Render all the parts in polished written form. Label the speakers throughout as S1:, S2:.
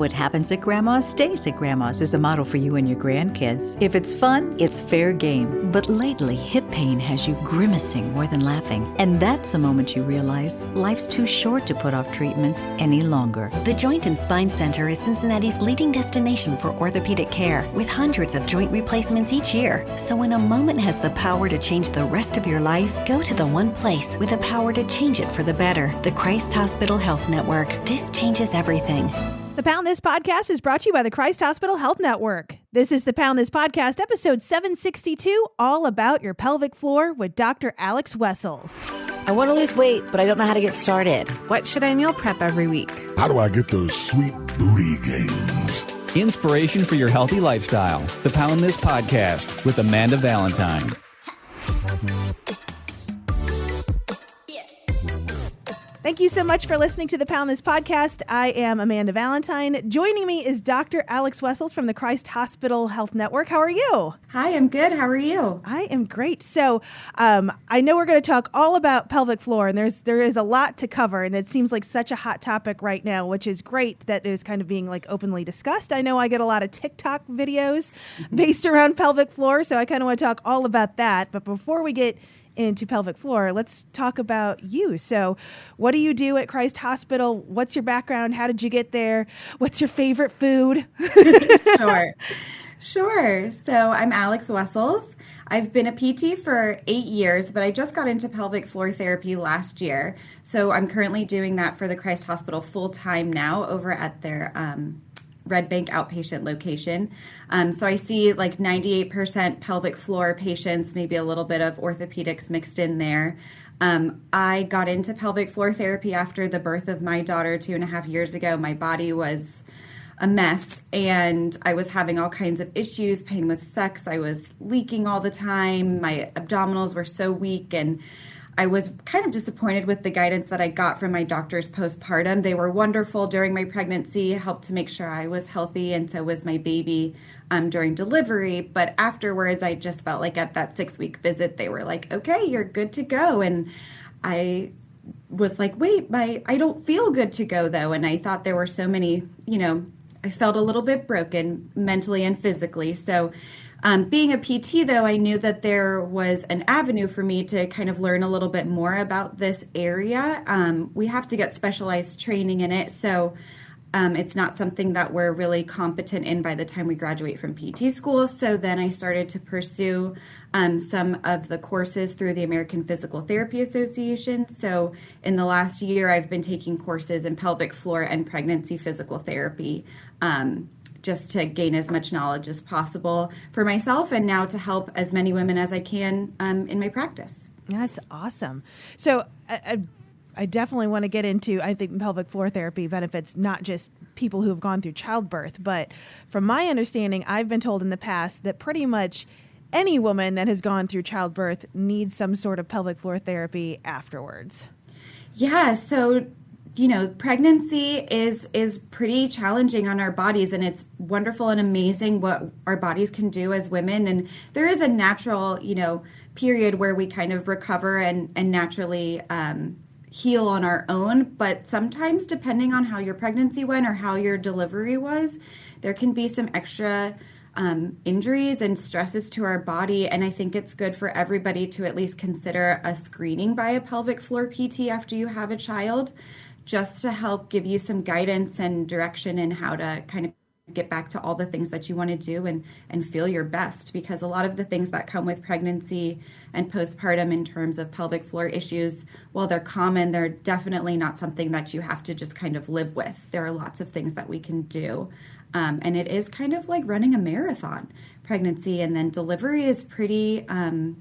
S1: What happens at Grandma's stays at Grandma's is a model for you and your grandkids. If it's fun, it's fair game. But lately, hip pain has you grimacing more than laughing. And that's a moment you realize life's too short to put off treatment any longer.
S2: The Joint and Spine Center is Cincinnati's leading destination for orthopedic care, with hundreds of joint replacements each year. So when a moment has the power to change the rest of your life, go to the one place with the power to change it for the better. The Christ Hospital Health Network. This changes everything.
S3: The Pound This Podcast is brought to you by the Christ Hospital Health Network. This is the Pound This Podcast, episode 762, all about your pelvic floor with Dr. Alex Wessels.
S4: I want to lose weight, but I don't know how to get started.
S5: What should I meal prep every week?
S6: How do I get those sweet booty gains?
S7: Inspiration for your healthy lifestyle. The Pound This Podcast with Amanda Valentine.
S3: Thank you so much for listening to the Pound This Podcast. I am Amanda Valentine. Joining me is Dr. Alex Wessels from the Christ Hospital Health Network. How are you?
S8: Hi, I'm good. How are you?
S3: I am great. So I know we're going to talk all about pelvic floor, and there is a lot to cover, and it seems like such a hot topic right now, which is great that it is kind of being like openly discussed. I know I get a lot of TikTok videos based around pelvic floor, so I kind of want to talk all about that. But before we get into pelvic floor, let's talk about you. So what do you do at Christ Hospital? What's your background? How did you get there? What's your favorite food?
S8: Sure. So I'm Alex Wessels. I've been a PT for 8 years, but I just got into pelvic floor therapy last year. So I'm currently doing that for the Christ Hospital full time now over at their Red Bank outpatient location. So I see like 98% pelvic floor patients, maybe a little bit of orthopedics mixed in there. I got into pelvic floor therapy after the birth of my daughter 2.5 years ago. My body was a mess and I was having all kinds of issues, pain with sex. I was leaking all the time. My abdominals were so weak, and I was kind of disappointed with the guidance that I got from my doctors postpartum. They were wonderful during my pregnancy, helped to make sure I was healthy, and so was my baby during delivery. But afterwards, I just felt like at that 6-week visit, they were like, okay, you're good to go. And I was like, wait, I don't feel good to go, though. And I thought there were so many, I felt a little bit broken mentally and physically. So being a PT, though, I knew that there was an avenue for me to kind of learn a little bit more about this area. We have to get specialized training in it, so it's not something that we're really competent in by the time we graduate from PT school. So then I started to pursue some of the courses through the American Physical Therapy Association. So in the last year, I've been taking courses in pelvic floor and pregnancy physical therapy, just to gain as much knowledge as possible for myself, and now to help as many women as I can in my practice.
S3: That's awesome. So I definitely want to get into, I think pelvic floor therapy benefits not just people who have gone through childbirth, but from my understanding, I've been told in the past that pretty much any woman that has gone through childbirth needs some sort of pelvic floor therapy afterwards.
S8: Yeah, so pregnancy is pretty challenging on our bodies, and it's wonderful and amazing what our bodies can do as women. And there is a natural, period where we kind of recover and naturally heal on our own. But sometimes, depending on how your pregnancy went or how your delivery was, there can be some extra injuries and stresses to our body. And I think it's good for everybody to at least consider a screening by a pelvic floor PT after you have a child, just to help give you some guidance and direction in how to kind of get back to all the things that you want to do and feel your best. Because a lot of the things that come with pregnancy and postpartum in terms of pelvic floor issues, while they're common, they're definitely not something that you have to just kind of live with. There are lots of things that we can do. And it is kind of like running a marathon. Pregnancy and then delivery is pretty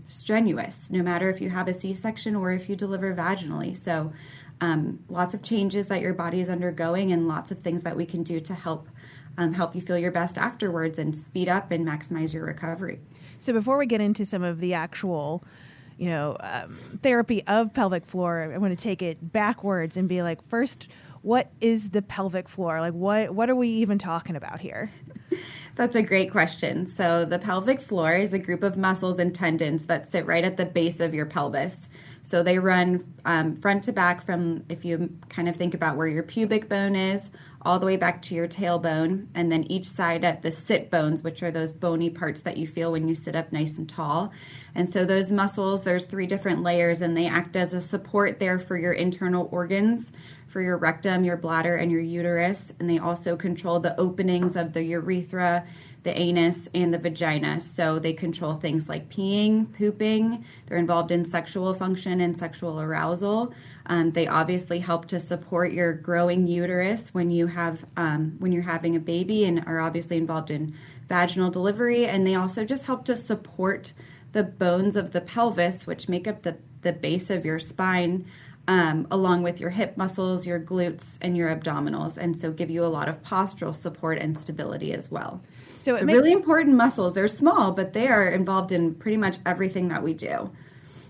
S8: strenuous, no matter if you have a C-section or if you deliver vaginally. So lots of changes that your body is undergoing, and lots of things that we can do to help you feel your best afterwards and speed up and maximize your recovery.
S3: So before we get into some of the actual, therapy of pelvic floor, I want to take it backwards and be like, first, what is the pelvic floor? Like, what are we even talking about here?
S8: That's a great question. So the pelvic floor is a group of muscles and tendons that sit right at the base of your pelvis. So they run front to back from, if you kind of think about where your pubic bone is, all the way back to your tailbone, and then each side at the sit bones, which are those bony parts that you feel when you sit up nice and tall. And so those muscles, there's 3 different layers, and they act as a support there for your internal organs, for your rectum, your bladder, and your uterus. And they also control the openings of the urethra, the anus, and the vagina. So they control things like peeing, pooping. They're involved in sexual function and sexual arousal. They obviously help to support your growing uterus when you have when you're having a baby, and are obviously involved in vaginal delivery. And they also just help to support the bones of the pelvis, which make up the base of your spine, along with your hip muscles, your glutes, and your abdominals, and so give you a lot of postural support and stability as well. So really important muscles. They're small, but they are involved in pretty much everything that we do.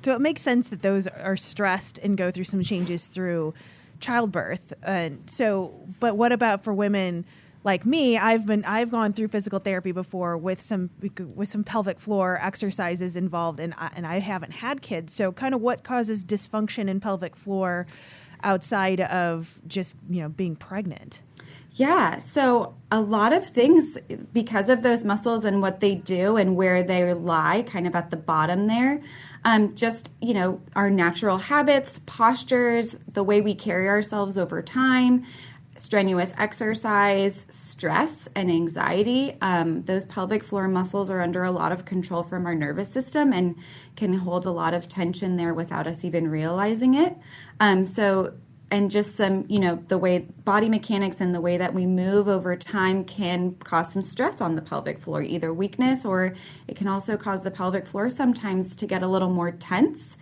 S3: So it makes sense that those are stressed and go through some changes through childbirth. But what about for women like me? I've gone through physical therapy before with some pelvic floor exercises involved, and I haven't had kids. So kind of what causes dysfunction in pelvic floor outside of just being pregnant?
S8: Yeah, so a lot of things, because of those muscles and what they do and where they lie, kind of at the bottom there, our natural habits, postures, the way we carry ourselves over time, strenuous exercise, stress, and anxiety. Those pelvic floor muscles are under a lot of control from our nervous system and can hold a lot of tension there without us even realizing it. And just some, the way body mechanics and the way that we move over time can cause some stress on the pelvic floor, either weakness, or it can also cause the pelvic floor sometimes to get a little more tense.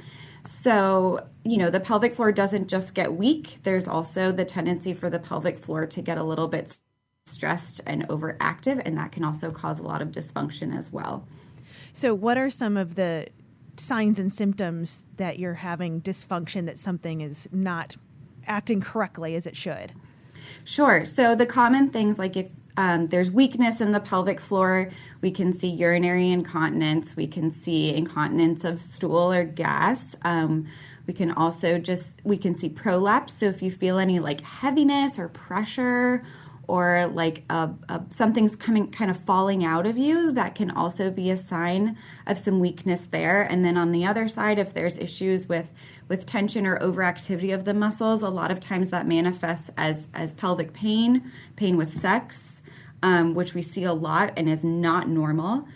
S8: So, the pelvic floor doesn't just get weak. There's also the tendency for the pelvic floor to get a little bit stressed and overactive, and that can also cause a lot of dysfunction as well.
S3: So what are some of the signs and symptoms that you're having dysfunction, that something is not acting correctly as it should?
S8: Sure. So the common things, like if there's weakness in the pelvic floor, we can see urinary incontinence, we can see incontinence of stool or gas. We can also we can see prolapse. So if you feel any like heaviness or pressure, or like something's kind of falling out of you, that can also be a sign of some weakness there. And then on the other side, if there's issues with tension or overactivity of the muscles, a lot of times that manifests as pelvic pain with sex, which we see a lot and is not normal,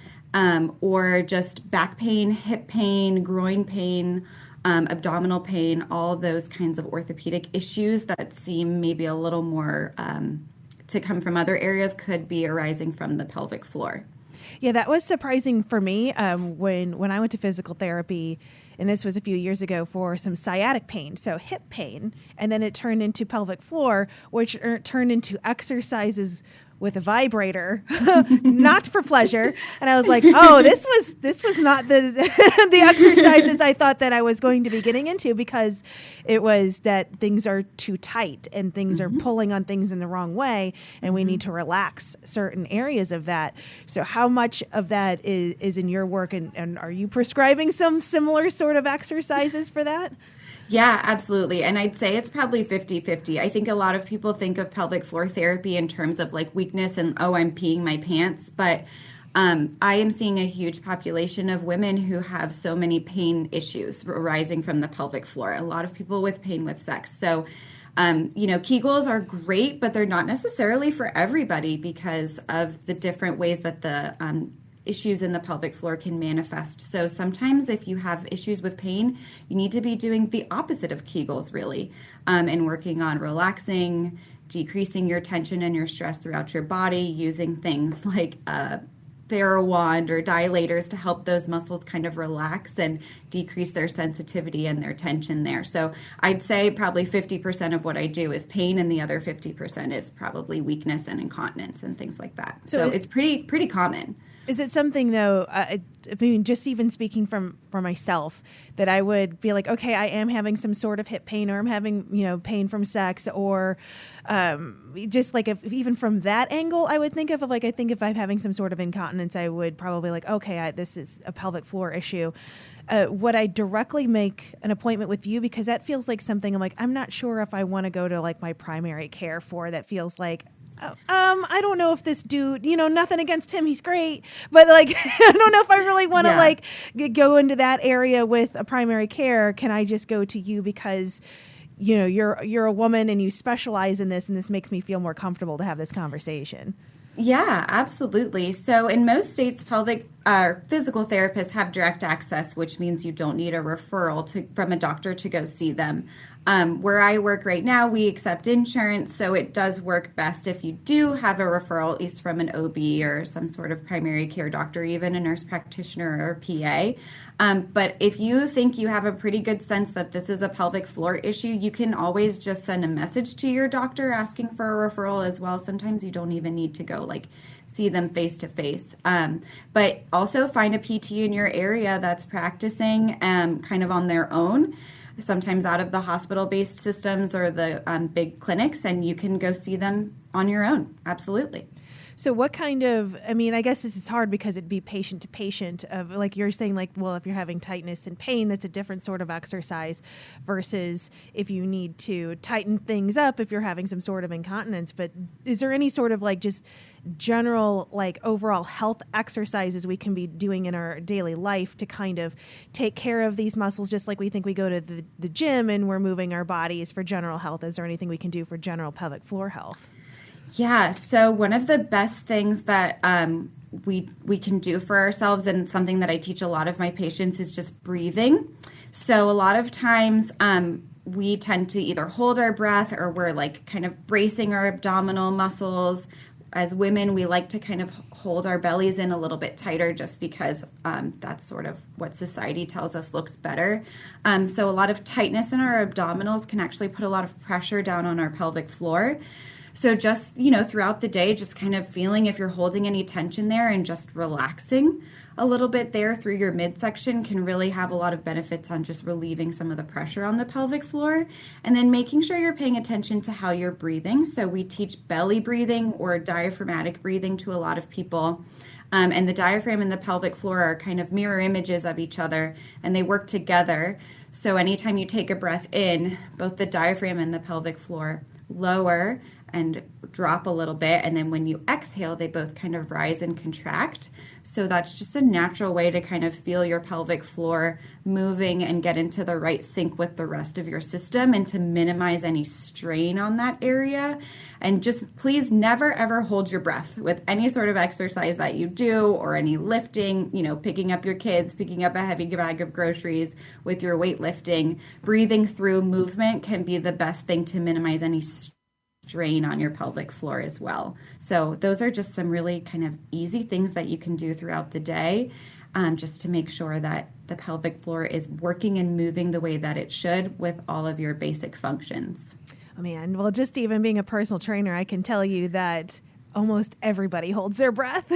S8: or just back pain, hip pain, groin pain, abdominal pain, all those kinds of orthopedic issues that seem maybe a little more to come from other areas could be arising from the pelvic floor.
S3: Yeah, that was surprising for me when I went to physical therapy, and this was a few years ago, for some sciatic pain, so hip pain, and then it turned into pelvic floor, which turned into exercises with a vibrator, not for pleasure. And I was like, oh, this was not the the exercises I thought that I was going to be getting into, because it was that things are too tight and things are pulling on things in the wrong way, and we need to relax certain areas of that. So how much of that is in your work, and are you prescribing some similar sort of exercises for that?
S8: Yeah, absolutely. And I'd say it's probably 50-50. I think a lot of people think of pelvic floor therapy in terms of like weakness and, oh, I'm peeing my pants. But I am seeing a huge population of women who have so many pain issues arising from the pelvic floor. A lot of people with pain with sex. So, Kegels are great, but they're not necessarily for everybody because of the different ways that the issues in the pelvic floor can manifest. So sometimes if you have issues with pain, you need to be doing the opposite of Kegels, really, and working on relaxing, decreasing your tension and your stress throughout your body, using things like Therawand or dilators to help those muscles kind of relax and decrease their sensitivity and their tension there. So I'd say probably 50% of what I do is pain, and the other 50% is probably weakness and incontinence and things like that. So it's pretty common.
S3: Is it something, though, I mean, just even speaking for myself, that I would feel like, okay, I am having some sort of hip pain, or I'm having, pain from sex, or just like even from that angle, I would think of like, I think if I'm having some sort of incontinence, I would probably like, okay, this is a pelvic floor issue. Would I directly make an appointment with you? Because that feels like something I'm not sure if I want to go to like my primary care for. That feels like I don't know if this dude, nothing against him, he's great, but like, I don't know if I really want to like go into that area with a primary care. Can I just go to you because, you're a woman and you specialize in this, and this makes me feel more comfortable to have this conversation?
S8: Yeah, absolutely. So in most states, physical therapists have direct access, which means you don't need a referral from a doctor to go see them. Where I work right now, we accept insurance, so it does work best if you do have a referral, at least from an OB or some sort of primary care doctor, even a nurse practitioner or PA. But if you think you have a pretty good sense that this is a pelvic floor issue, you can always just send a message to your doctor asking for a referral as well. Sometimes you don't even need to go see them face to face. But also find a PT in your area that's practicing kind of on their own, sometimes out of the hospital-based systems or the big clinics, and you can go see them on your own. Absolutely.
S3: So what kind of, I guess this is hard because it'd be patient to patient of like you're saying, well, if you're having tightness and pain, that's a different sort of exercise versus if you need to tighten things up, if you're having some sort of incontinence. But is there any sort of just general overall health exercises we can be doing in our daily life to kind of take care of these muscles, just like we think we go to the gym and we're moving our bodies for general health? Is there anything we can do for general pelvic floor health?
S8: Yeah, so one of the best things that we can do for ourselves, and something that I teach a lot of my patients, is just breathing. So a lot of times we tend to either hold our breath or we're kind of bracing our abdominal muscles. As women, we like to kind of hold our bellies in a little bit tighter just because that's sort of what society tells us looks better. So a lot of tightness in our abdominals can actually put a lot of pressure down on our pelvic floor. So just, throughout the day, just kind of feeling if you're holding any tension there and just relaxing a little bit there through your midsection can really have a lot of benefits on just relieving some of the pressure on the pelvic floor. And then making sure you're paying attention to how you're breathing. So we teach belly breathing or diaphragmatic breathing to a lot of people. And the diaphragm and the pelvic floor are kind of mirror images of each other, and they work together. So anytime you take a breath in, both the diaphragm and the pelvic floor lower and drop a little bit, and then when you exhale, they both kind of rise and contract. So that's just a natural way to kind of feel your pelvic floor moving and get into the right sync with the rest of your system, and to minimize any strain on that area. And just please never ever hold your breath with any sort of exercise that you do, or any lifting, picking up your kids, picking up a heavy bag of groceries, with your weightlifting. Breathing through movement can be the best thing to minimize any strain on your pelvic floor as well. So those are just some really kind of easy things that you can do throughout the day, just to make sure that the pelvic floor is working and moving the way that it should with all of your basic functions.
S3: Oh man, well, just even being a personal trainer, I can tell you that almost everybody holds their breath.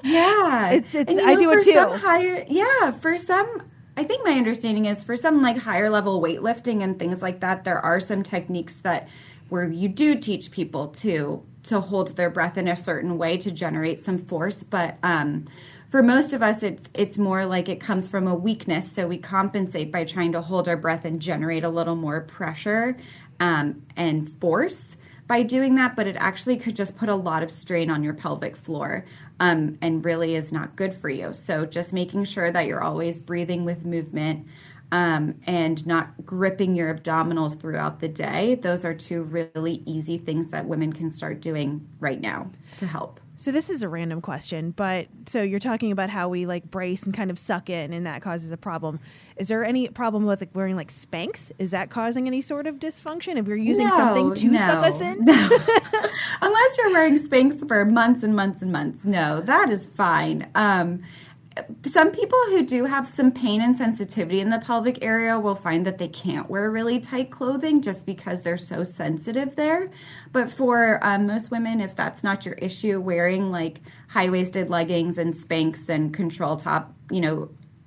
S8: Yeah.
S3: I do it too.
S8: For some, I think my understanding is for some higher level weightlifting and things like that, there are some techniques where you do teach people to hold their breath in a certain way to generate some force. But for most of us, it's more like it comes from a weakness. So we compensate by trying to hold our breath and generate a little more pressure and force by doing that. But it actually could just put a lot of strain on your pelvic floor and really is not good for you. So just making sure that you're always breathing with movement, and not gripping your abdominals throughout the day. Those are two really easy things that women can start doing right now to help.
S3: So this is a random question, but so you're talking about how we brace and kind of suck in, and that causes a problem. Is there any problem with wearing Spanx? Is that causing any sort of dysfunction if we're using something to suck us in?
S8: No. Unless you're wearing Spanx for months and months and months. No, that is fine. Some people who do have some pain and sensitivity in the pelvic area will find that they can't wear really tight clothing just because they're so sensitive there. But for most women, if that's not your issue, wearing high-waisted leggings and Spanx and control top,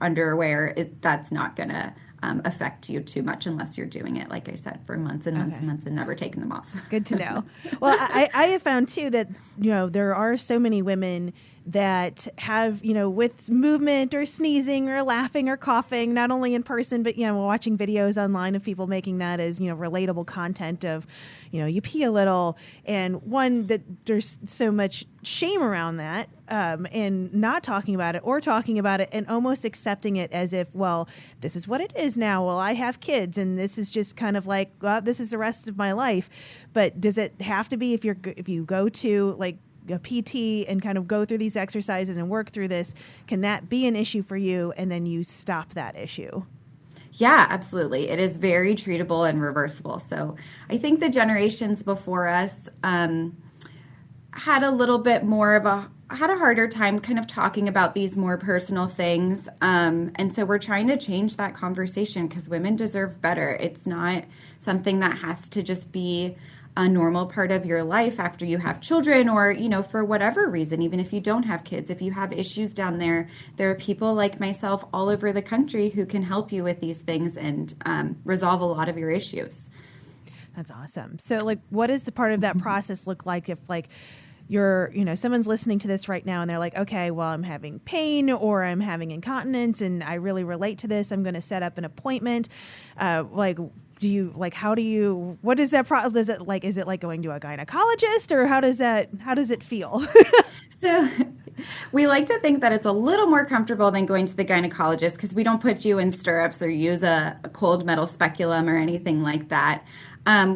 S8: underwear, that's not going to affect you too much unless you're doing it, like I said, for months and months and months and never taking them off.
S3: Good to know. Well, I have found too that, there are so many women that have, with movement or sneezing or laughing or coughing, not only in person, but, watching videos online of people making that as, relatable content of, you pee a little. And one, that there's so much shame around that, and not talking about it or talking about it and almost accepting it as if, well, this is what it is now. Well, I have kids and this is just kind of like, well, this is the rest of my life. But does it have to be if you go to like a PT and kind of go through these exercises and work through this, can that be an issue for you and then you stop that issue?
S8: Yeah, absolutely. It is very treatable and reversible. So I think the generations before us had a little bit more of had a harder time kind of talking about these more personal things. And so we're trying to change that conversation because women deserve better. It's not something that has to just be a normal part of your life after you have children or, for whatever reason, even if you don't have kids, if you have issues down there are people like myself all over the country who can help you with these things and resolve a lot of your issues.
S3: That's awesome. So like, what does the part of that process look like if like you're, someone's listening to this right now and they're like, okay, well, I'm having pain or I'm having incontinence and I really relate to this. I'm going to set up an appointment. What is that process? Is it like going to a gynecologist or how does it feel?
S8: So we like to think that it's a little more comfortable than going to the gynecologist because we don't put you in stirrups or use a cold metal speculum or anything like that.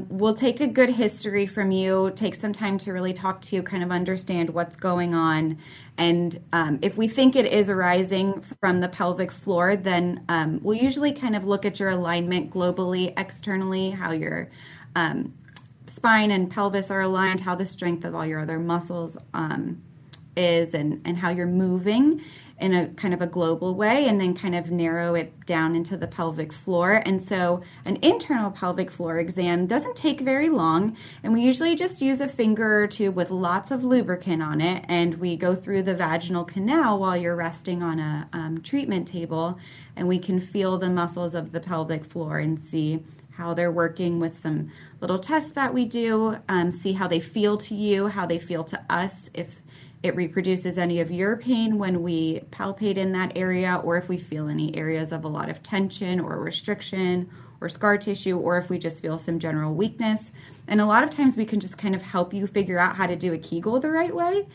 S8: We'll take a good history from you, take some time to really talk to you, kind of understand what's going on. And if we think it is arising from the pelvic floor, then we'll usually kind of look at your alignment globally, externally, how your spine and pelvis are aligned, how the strength of all your other muscles is, and how you're moving in a kind of a global way, and then kind of narrow it down into the pelvic floor. And so an internal pelvic floor exam doesn't take very long, and we usually just use a finger or two with lots of lubricant on it, and we go through the vaginal canal while you're resting on a treatment table, and we can feel the muscles of the pelvic floor and see how they're working with some little tests that we do, see how they feel to you, how they feel to us, if it reproduces any of your pain when we palpate in that area, or if we feel any areas of a lot of tension or restriction or scar tissue, or if we just feel some general weakness. And a lot of times we can just kind of help you figure out how to do a Kegel the right way,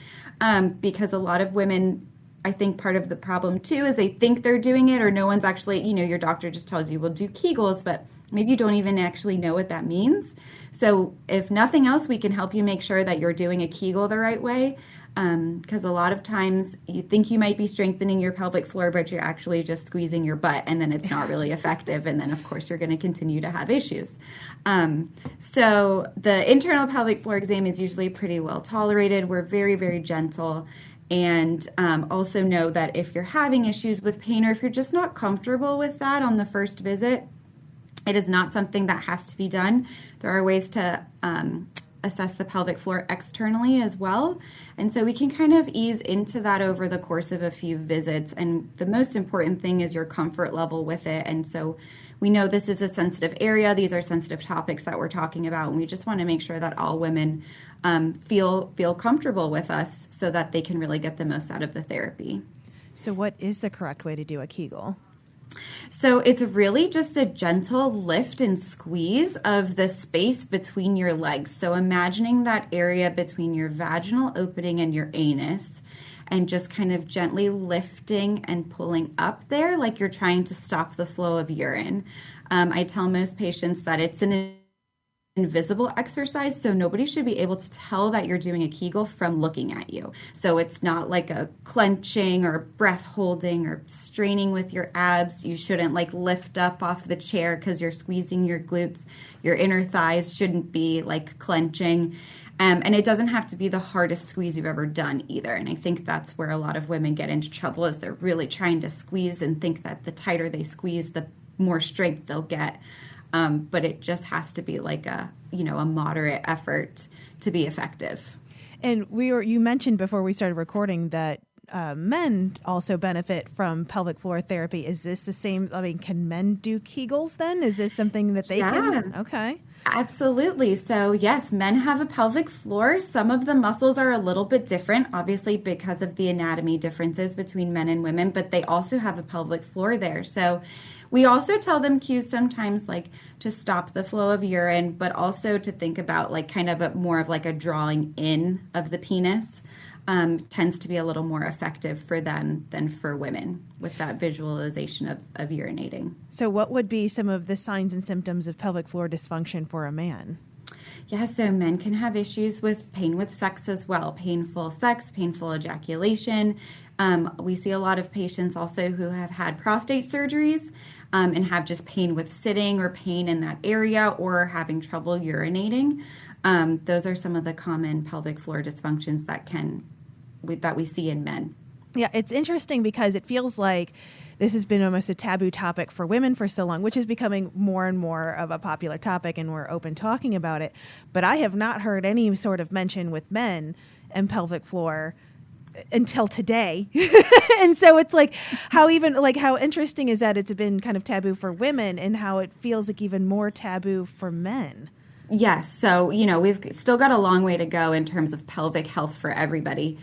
S8: because a lot of women, I think part of the problem too is they think they're doing it, or no one's actually, your doctor just tells you, well, do Kegels, but maybe you don't even actually know what that means. So if nothing else, we can help you make sure that you're doing a Kegel the right way. Because a lot of times you think you might be strengthening your pelvic floor, but you're actually just squeezing your butt, and then it's not really effective. And then, of course, you're going to continue to have issues. So the internal pelvic floor exam is usually pretty well tolerated. We're very, very gentle. And also know that if you're having issues with pain, or if you're just not comfortable with that on the first visit, it is not something that has to be done. There are ways to assess the pelvic floor externally as well. And so we can kind of ease into that over the course of a few visits. And the most important thing is your comfort level with it. And so we know this is a sensitive area. These are sensitive topics that we're talking about. And we just want to make sure that all women feel comfortable with us so that they can really get the most out of the therapy.
S3: So what is the correct way to do a Kegel?
S8: So it's really just a gentle lift and squeeze of the space between your legs. So imagining that area between your vaginal opening and your anus, and just kind of gently lifting and pulling up there like you're trying to stop the flow of urine. I tell most patients that it's an invisible exercise, so nobody should be able to tell that you're doing a Kegel from looking at you. So it's not like a clenching or breath holding or straining with your abs. You shouldn't like lift up off the chair because you're squeezing your glutes. Your inner thighs shouldn't be like clenching. And it doesn't have to be the hardest squeeze you've ever done either. And I think that's where a lot of women get into trouble, is they're really trying to squeeze and think that the tighter they squeeze, the more strength they'll get. But it just has to be like a moderate effort to be effective.
S3: And you mentioned before we started recording that men also benefit from pelvic floor therapy. Is this the same? I mean, can men do Kegels then? Is this something that they can? Okay.
S8: Absolutely. So yes, men have a pelvic floor. Some of the muscles are a little bit different, obviously because of the anatomy differences between men and women, but they also have a pelvic floor there. So we also tell them cues sometimes like to stop the flow of urine, but also to think about like kind of more of like a drawing in of the penis. Tends to be a little more effective for them than for women with that visualization of urinating.
S3: So what would be some of the signs and symptoms of pelvic floor dysfunction for a man?
S8: Yeah, so men can have issues with pain with sex as well, painful sex, painful ejaculation. We see a lot of patients also who have had prostate surgeries and have just pain with sitting or pain in that area or having trouble urinating. Those are some of the common pelvic floor dysfunctions that we see in men.
S3: Yeah, it's interesting because it feels like this has been almost a taboo topic for women for so long, which is becoming more and more of a popular topic, and we're open talking about it. But I have not heard any sort of mention with men and pelvic floor until today. And so it's like how interesting is that it's been kind of taboo for women and how it feels like even more taboo for men.
S8: Yes. So, we've still got a long way to go in terms of pelvic health for everybody.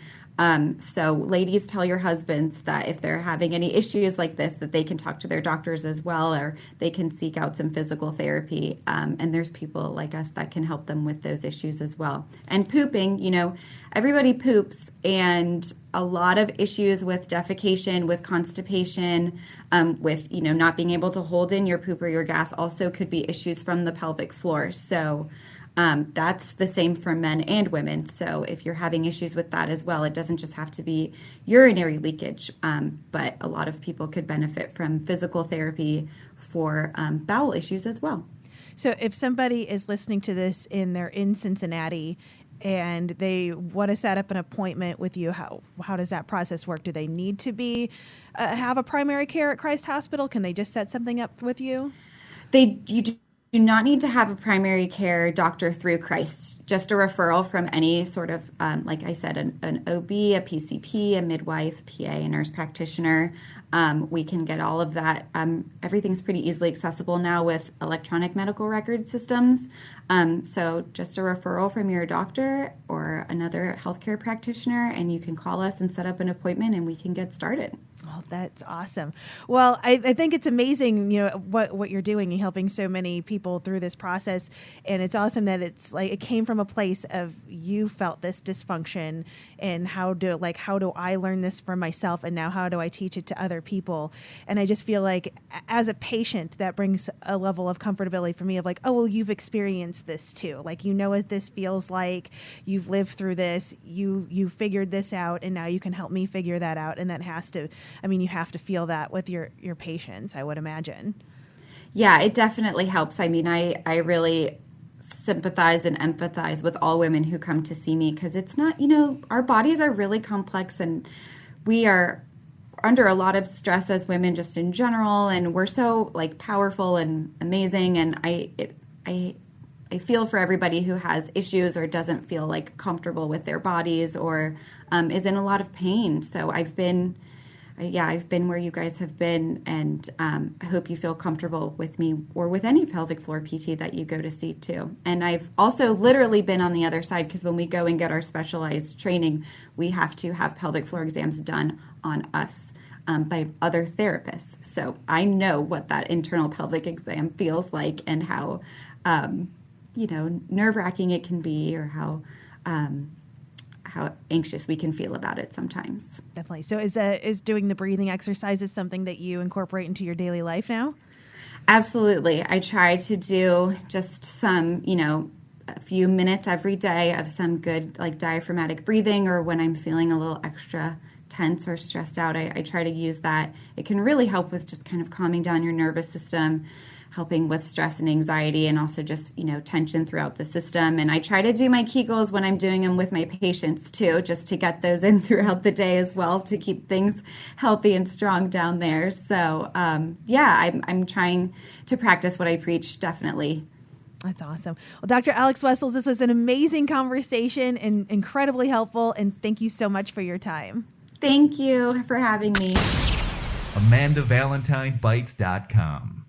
S8: So ladies, tell your husbands that if they're having any issues like this, that they can talk to their doctors as well, or they can seek out some physical therapy. And there's people like us that can help them with those issues as well. And pooping, everybody poops, and a lot of issues with defecation, with constipation, with, not being able to hold in your poop or your gas also could be issues from the pelvic floor. So that's the same for men and women. So if you're having issues with that as well, it doesn't just have to be urinary leakage, but a lot of people could benefit from physical therapy for bowel issues as well.
S3: So if somebody is listening to this and they're in Cincinnati and they want to set up an appointment with you, how does that process work? Do they need to have a primary care at Christ Hospital? Can they just set something up with you?
S8: You do not need to have a primary care doctor through Christ, just a referral from any sort of, like I said, an OB, a PCP, a midwife, PA, a nurse practitioner. We can get all of that. Everything's pretty easily accessible now with electronic medical record systems. So just a referral from your doctor or another healthcare practitioner, and you can call us and set up an appointment and we can get started.
S3: Oh, that's awesome. Well, I think it's amazing, what you're doing and helping so many people through this process. And it's awesome that it's like it came from a place of you felt this dysfunction and how do I learn this for myself, and now how do I teach it to other people? And I just feel like as a patient, that brings a level of comfortability for me of like, oh, well, you've experienced this too. Like, what this feels like. You've lived through this. You figured this out, and now you can help me figure that out. And that you have to feel that with your patients, I would imagine.
S8: Yeah, it definitely helps. I really sympathize and empathize with all women who come to see me, because it's not, our bodies are really complex, and we are under a lot of stress as women just in general, and we're so powerful and amazing. And I feel for everybody who has issues or doesn't feel comfortable with their bodies or is in a lot of pain. So I've been where you guys have been, and I hope you feel comfortable with me or with any pelvic floor PT that you go to see too. And I've also literally been on the other side, because when we go and get our specialized training, we have to have pelvic floor exams done on us by other therapists. So I know what that internal pelvic exam feels like, and how nerve-wracking it can be, or how anxious we can feel about it sometimes.
S3: Definitely. So is doing the breathing exercises something that you incorporate into your daily life now?
S8: Absolutely. I try to do just some, a few minutes every day of some good diaphragmatic breathing, or when I'm feeling a little extra tense or stressed out, I try to use that. It can really help with just kind of calming down your nervous system, helping with stress and anxiety, and also just, tension throughout the system. And I try to do my Kegels when I'm doing them with my patients too, just to get those in throughout the day as well, to keep things healthy and strong down there. So I'm trying to practice what I preach, definitely.
S3: That's awesome. Well, Dr. Alex Wessels, this was an amazing conversation and incredibly helpful. And thank you so much for your time.
S8: Thank you for having me.
S6: AmandaValentineBites.com